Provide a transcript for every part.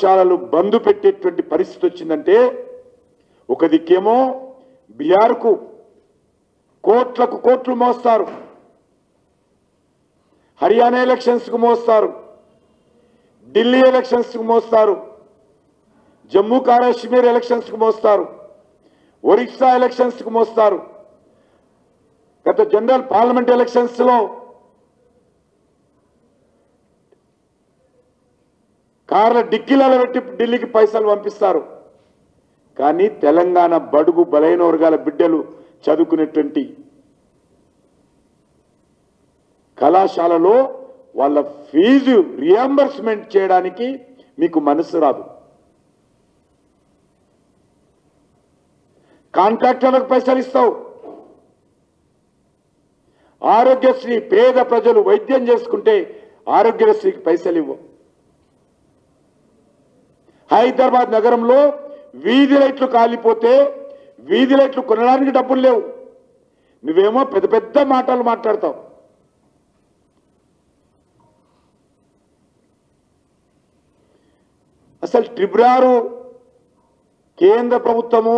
పాఠశాలలు బంద్ పెట్టేటువంటి పరిస్థితి వచ్చిందంటే ఒక దిక్కేమో బీహార్కు కోట్లకు కోట్లు మోస్తారు, హర్యానా ఎలక్షన్స్కు మోస్తారు, ఢిల్లీ ఎలక్షన్స్కు మోస్తారు, జమ్మూ కాశ్మీర్ ఎలక్షన్స్కు మోస్తారు, ఒరిస్సా ఎలక్షన్స్కు మోస్తారు. గత జనరల్ పార్లమెంట్ ఎలక్షన్స్లో కార్ల డిక్కీలలో పెట్టి ఢిల్లీకి పైసలు పంపిస్తారు. కానీ తెలంగాణ బడుగు బలైన వర్గాల బిడ్డలు చదువుకునేటువంటి కళాశాలలో వాళ్ళ ఫీజు రియంబర్స్మెంట్ చేయడానికి మీకు మనసు రాదు. కాంట్రాక్టర్లకు పైసలు ఇస్తావు, ఆరోగ్యశ్రీ పేద ప్రజలు వైద్యం చేసుకుంటే ఆరోగ్యశ్రీకి పైసలు ఇవ్వవు. హైదరాబాద్ నగరంలో వీధి లైట్లు కాలిపోతే వీధి లైట్లు కొనడానికి డబ్బులు లేవు, నువ్వేమో పెద్ద పెద్ద మాటలు మాట్లాడతావు. అసలు ట్రిబ్యునల్ కేంద్ర ప్రభుత్వము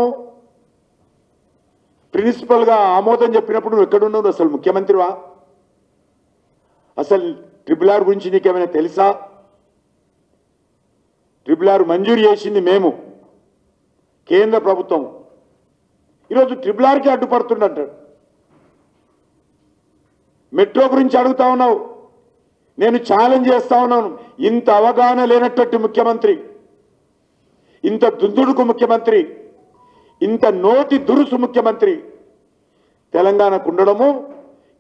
ప్రిన్సిపల్గా ఆమోదం చెప్పినప్పుడు నువ్వు ఎక్కడున్నావు? అసలు ముఖ్యమంత్రివా? అసలు ట్రిబ్యునల్ గురించి నీకేమైనా తెలుసా? ట్రిబ్యునల్ మంజూరు చేసింది మేము, కేంద్ర ప్రభుత్వం. ఈరోజు ట్రిబ్యునల్కి అడ్డుపడుతుందంటాడు. మెట్రో గురించి అడుగుతా ఉన్నావు, నేను ఛాలెంజ్ చేస్తా ఉన్నాను. ఇంత అవగాహన లేనటువంటి ముఖ్యమంత్రి, ఇంత దుందుడుకు ముఖ్యమంత్రి, ఇంత నోటి దురుసు ముఖ్యమంత్రి తెలంగాణకు ఉండడము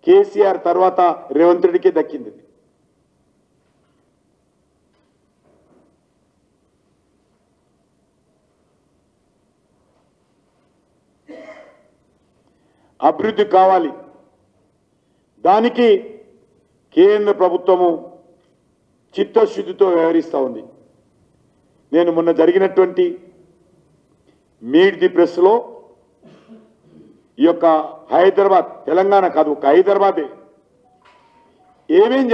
కేసీఆర్ తర్వాత రేవంత్ రెడ్డికి దక్కింది. అభివృద్ధి కావాలి, దానికి కేంద్ర ప్రభుత్వము చిత్తశుద్ధితో వ్యవహరిస్తూ ఉంది. నేను మొన్న జరిగినటువంటి మీట్ ది ప్రెస్లో ఈ యొక్క హైదరాబాద్, తెలంగాణ కాదు ఒక హైదరాబాదే, ఏమేం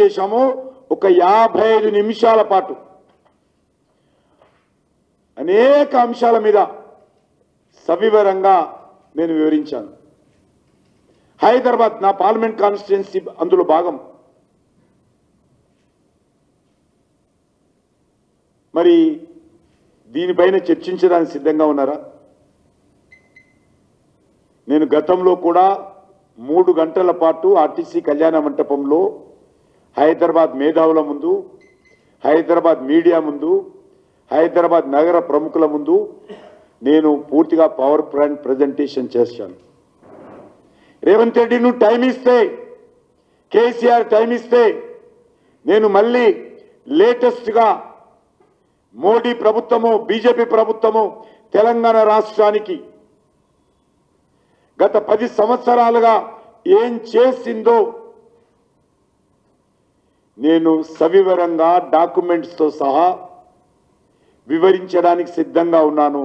చేశామో ఒక 55 నిమిషాల పాటు అనేక అంశాల మీద సవివరంగా నేను వివరించాను. హైదరాబాద్ నా పార్లమెంట్ కాన్స్టిట్యుయెన్సీ అందులో భాగం. మరి దీనిపైన చర్చించడానికి సిద్ధంగా ఉన్నారా? నేను గతంలో కూడా 3 గంటల పాటు ఆర్టీసీ కళ్యాణ మంటపంలో హైదరాబాద్ మేధావుల ముందు, హైదరాబాద్ మీడియా ముందు, హైదరాబాద్ నగర ప్రముఖుల ముందు నేను పూర్తిగా పవర్ పాయింట్ ప్రజెంటేషన్ చేశాను. రేవంత్ రెడ్డి నువ్వు టైం ఇస్తే, కేసీఆర్ టైం ఇస్తే నేను మళ్ళీ లేటెస్ట్గా మోడీ ప్రభుత్వము, బీజేపీ ప్రభుత్వము తెలంగాణ రాష్ట్రానికి గత 10 సంవత్సరాలుగా ఏం చేసిందో నేను సవివరంగా డాక్యుమెంట్స్తో సహా వివరించడానికి సిద్ధంగా ఉన్నాను.